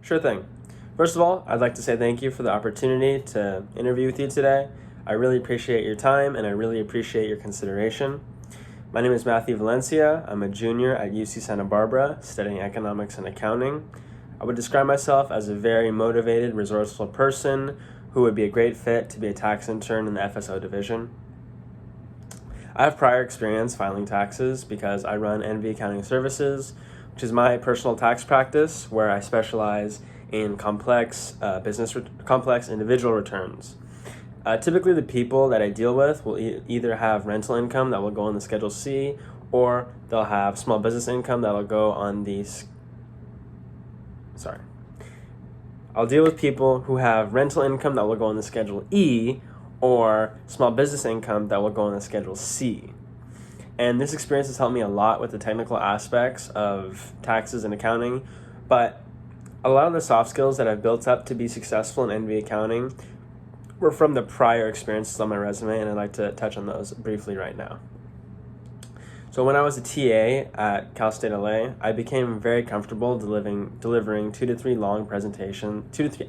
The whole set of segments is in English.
Sure thing. First of all, I'd like to say thank you for the opportunity to interview with you today. I really appreciate your time and I really appreciate your consideration. My name is Matthew Valencia. I'm a junior at UC Santa Barbara studying economics and accounting. I would describe myself as a very motivated, resourceful person who would be a great fit to be a tax intern in the FSO division. I have prior experience filing taxes because I run NV Accounting Services, which is my personal tax practice where I specialize in complex individual returns. Typically, the people that I deal with will either have rental income that will go on the Schedule C, or they'll have small business income that will go on the. I'll deal with people who have rental income that will go on the Schedule E, or small business income that will go on the Schedule C. And this experience has helped me a lot with the technical aspects of taxes and accounting, but a lot of the soft skills that I've built up to be successful in NV accounting were from the prior experiences on my resume, and I'd like to touch on those briefly right now. So when I was a TA at Cal State LA, I became very comfortable delivering 2 to 3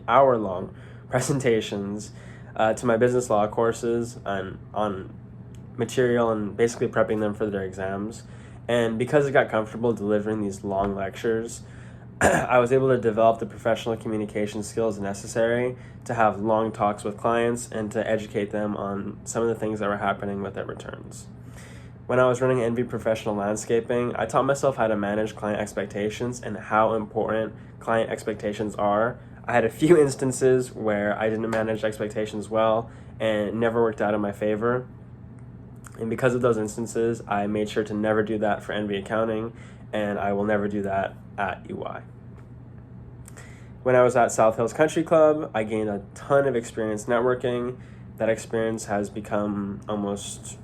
hour long presentations to my business law courses on material and basically prepping them for their exams. And because I got comfortable delivering these long lectures, I was able to develop the professional communication skills necessary to have long talks with clients and to educate them on some of the things that were happening with their returns. When I was running NV Professional Landscaping, I taught myself how to manage client expectations and how important client expectations are. I had a few instances where I didn't manage expectations well and it never worked out in my favor. And because of those instances, I made sure to never do that for NV Accounting, and I will never do that at EY. When I was at South Hills Country Club, I gained a ton of experience networking. That experience has become almost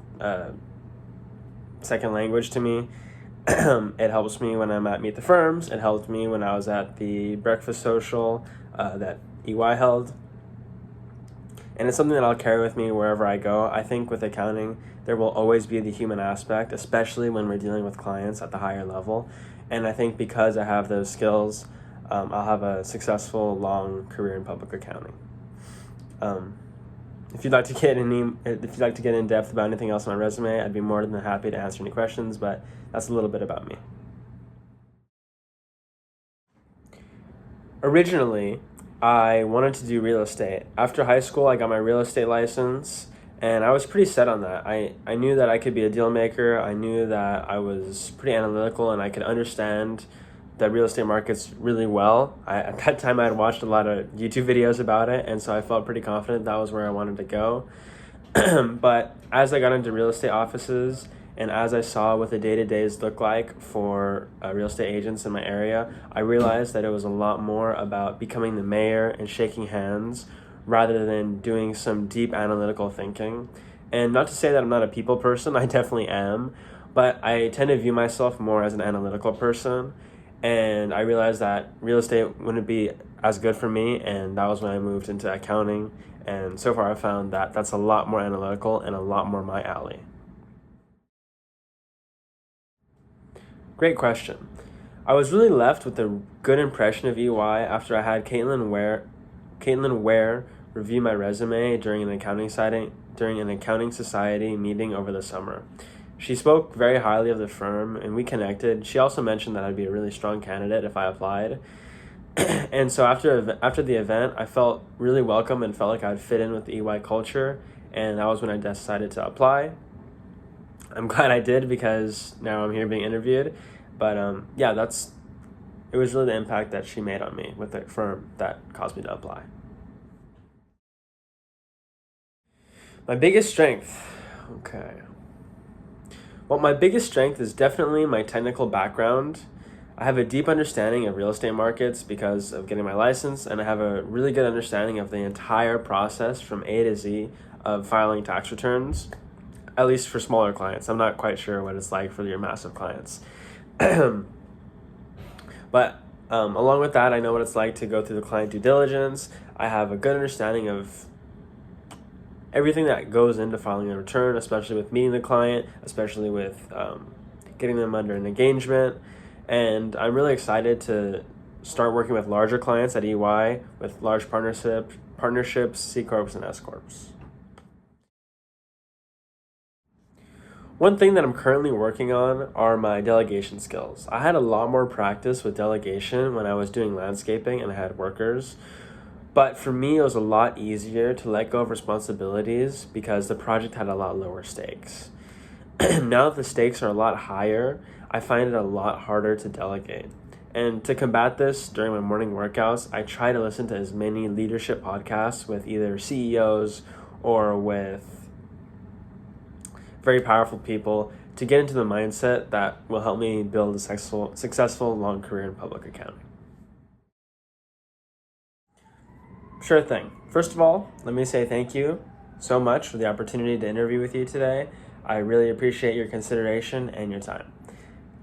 second language to me. It helps me when I'm at Meet the Firms. It helped me when I was at the breakfast social that EY held. And it's something that I'll carry with me wherever I go. I think with accounting, there will always be the human aspect, especially when we're dealing with clients at the higher level. And I think because I have those skills, I'll have a successful, long career in public accounting. If you'd like to get in depth about anything else on my resume, I'd be more than happy to answer any questions, but that's a little bit about me. Originally, I wanted to do real estate. After high school, I got my real estate license, and I was pretty set on that. I knew that I could be a deal maker. I knew that I was pretty analytical, and I could understand the real estate markets really well. At that time, I had watched a lot of YouTube videos about it, and so I felt pretty confident that was where I wanted to go. But as I got into real estate offices, and as I saw what the day-to-days look like for real estate agents in my area, I realized that it was a lot more about becoming the mayor and shaking hands rather than doing some deep analytical thinking. And not to say that I'm not a people person, I definitely am, but I tend to view myself more as an analytical person. And I realized that real estate wouldn't be as good for me, and that was when I moved into accounting. And so far I found that that's a lot more analytical and a lot more my alley. Great question. I was really left with a good impression of EY after I had Caitlin Ware review my resume during an accounting society meeting over the summer. She spoke very highly of the firm, and we connected. She also mentioned that I'd be a really strong candidate if I applied. And so after the event, I felt really welcome and felt like I'd fit in with the EY culture, and that was when I decided to apply. I'm glad I did because now I'm here being interviewed. But it was really the impact that she made on me with the firm that caused me to apply. My biggest strength. Okay. Well, my biggest strength is definitely my technical background. I have a deep understanding of real estate markets because of getting my license, and I have a really good understanding of the entire process from A to Z of filing tax returns, at least for smaller clients. I'm not quite sure what it's like for your massive clients. But along with that, I know what it's like to go through the client due diligence. I have a good understanding of everything that goes into filing a return, especially with meeting the client, especially with getting them under an engagement. And I'm really excited to start working with larger clients at EY with large partnerships, C Corps, and S Corps. One thing that I'm currently working on are my delegation skills. I had a lot more practice with delegation when I was doing landscaping and I had workers. But for me, it was a lot easier to let go of responsibilities because the project had a lot lower stakes. Now that the stakes are a lot higher, I find it a lot harder to delegate. And to combat this during my morning workouts, I try to listen to as many leadership podcasts with either CEOs or with very powerful people to get into the mindset that will help me build a successful long career in public accounting. Sure thing. First of all, let me say thank you so much for the opportunity to interview with you today. I really appreciate your consideration and your time.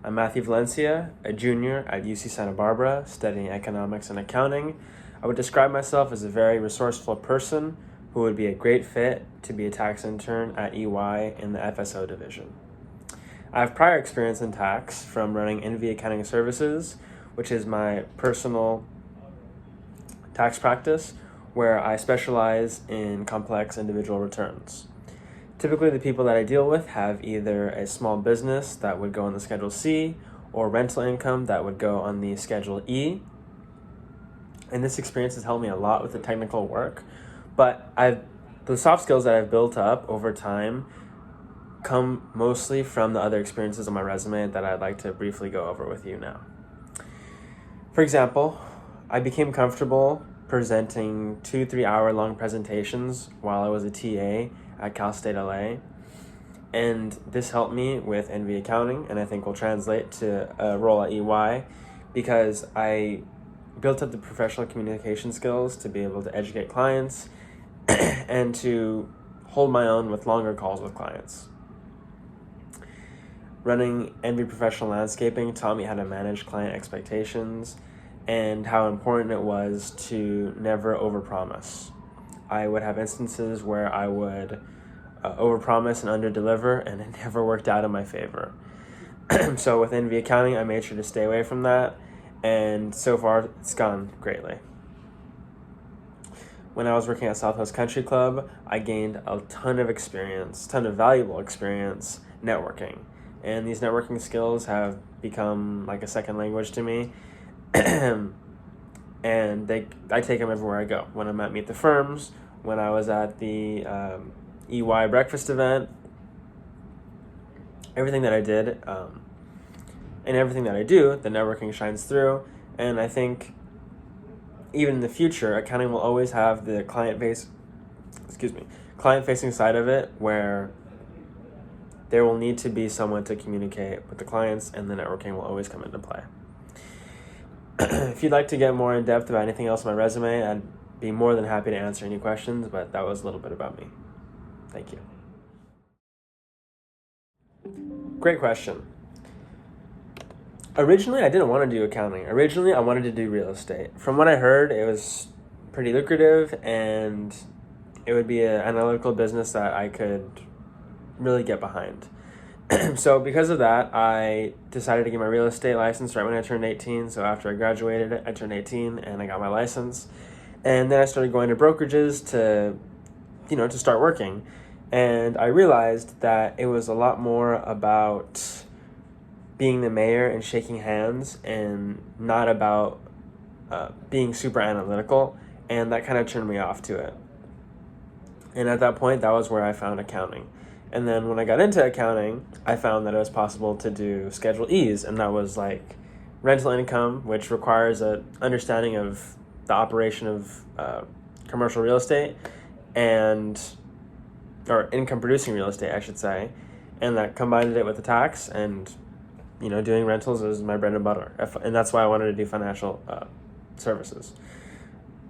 I'm Matthew Valencia, a junior at UC Santa Barbara, studying economics and accounting. I would describe myself as a very resourceful person who would be a great fit to be a tax intern at EY in the FSO division. I have prior experience in tax from running NV Accounting Services, which is my personal tax practice, where I specialize in complex individual returns. Typically, the people that I deal with have either a small business that would go on the Schedule C or rental income that would go on the Schedule E. And this experience has helped me a lot with the technical work, but the soft skills that I've built up over time come mostly from the other experiences on my resume that I'd like to briefly go over with you now. For example, I became comfortable presenting 2-3 hour long presentations while I was a TA at Cal State LA. And this helped me with NV accounting, and I think will translate to a role at EY because I built up the professional communication skills to be able to educate clients and to hold my own with longer calls with clients. Running NV Professional Landscaping taught me how to manage client expectations and how important it was to never overpromise. I would have instances where I would overpromise and underdeliver, and it never worked out in my favor. So with NV Accounting, I made sure to stay away from that, and so far it's gone greatly. When I was working at Southwest Country Club, I gained a ton of valuable experience networking. And these networking skills have become like a second language to me. And I take them everywhere I go. When I'm at Meet the Firms, when I was at the EY breakfast event, everything that I did and everything that I do, the networking shines through. And I think even in the future, accounting will always have the client-facing side of it, where there will need to be someone to communicate with the clients, and the networking will always come into play. If you'd like to get more in depth about anything else on my resume, I'd be more than happy to answer any questions, but that was a little bit about me. Thank you. Great question. Originally, I didn't want to do accounting. Originally, I wanted to do real estate. From what I heard, it was pretty lucrative, and it would be an analytical business that I could really get behind. So because of that, I decided to get my real estate license right when I turned 18. So after I graduated, I turned 18 and I got my license. And then I started going to brokerages to start working. And I realized that it was a lot more about being the mayor and shaking hands and not about being super analytical. And that kind of turned me off to it. And at that point, that was where I found accounting. And then when I got into accounting, I found that it was possible to do Schedule E's, and that was like rental income, which requires an understanding of the operation of commercial real estate or income producing real estate, I should say, and that combined it with the tax, and doing rentals is my bread and butter, and that's why I wanted to do financial services.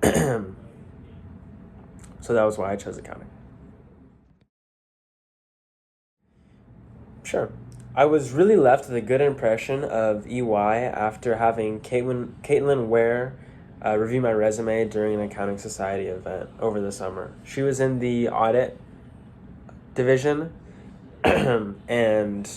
So that was why I chose accounting. Sure. I was really left with a good impression of EY after having Caitlin Ware review my resume during an Accounting Society event over the summer. She was in the audit division, and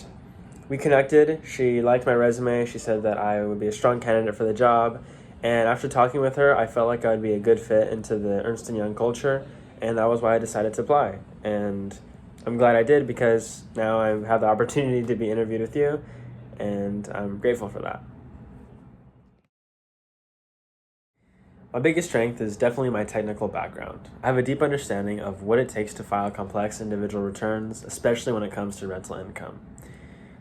we connected. She liked my resume. She said that I would be a strong candidate for the job, And after talking with her, I felt like I'd be a good fit into the Ernst & Young culture, and that was why I decided to apply. And I'm glad I did, because now I have the opportunity to be interviewed with you, and I'm grateful for that. My biggest strength is definitely my technical background. I have a deep understanding of what it takes to file complex individual returns, especially when it comes to rental income.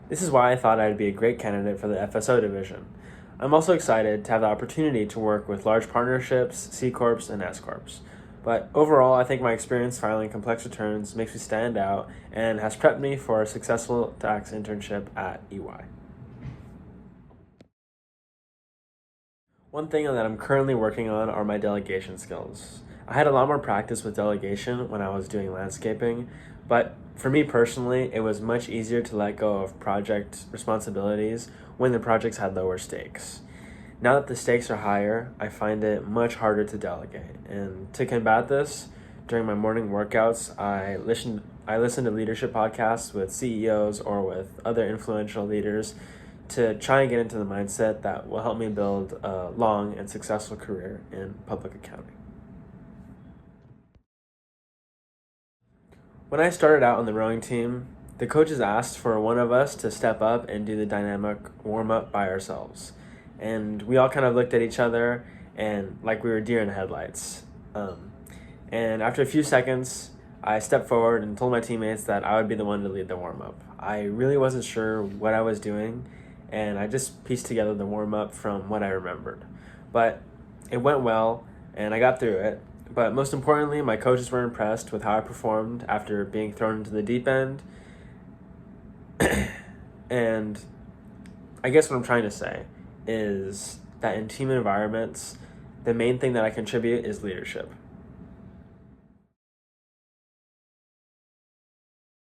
This is why I thought I'd be a great candidate for the FSO division. I'm also excited to have the opportunity to work with large partnerships, C Corps, and S Corps. But overall, I think my experience filing complex returns makes me stand out and has prepped me for a successful tax internship at EY. One thing that I'm currently working on are my delegation skills. I had a lot more practice with delegation when I was doing landscaping, but for me personally, it was much easier to let go of project responsibilities when the projects had lower stakes. Now that the stakes are higher, I find it much harder to delegate. And to combat this, during my morning workouts, I listen to leadership podcasts with CEOs or with other influential leaders to try and get into the mindset that will help me build a long and successful career in public accounting. When I started out on the rowing team, the coaches asked for one of us to step up and do the dynamic warm-up by ourselves. And we all kind of looked at each other and like we were deer in headlights. And after a few seconds, I stepped forward and told my teammates that I would be the one to lead the warm-up. I really wasn't sure what I was doing, and I just pieced together the warm-up from what I remembered. But it went well, and I got through it. But most importantly, my coaches were impressed with how I performed after being thrown into the deep end. And I guess what I'm trying to say is that in team environments, the main thing that I contribute is leadership.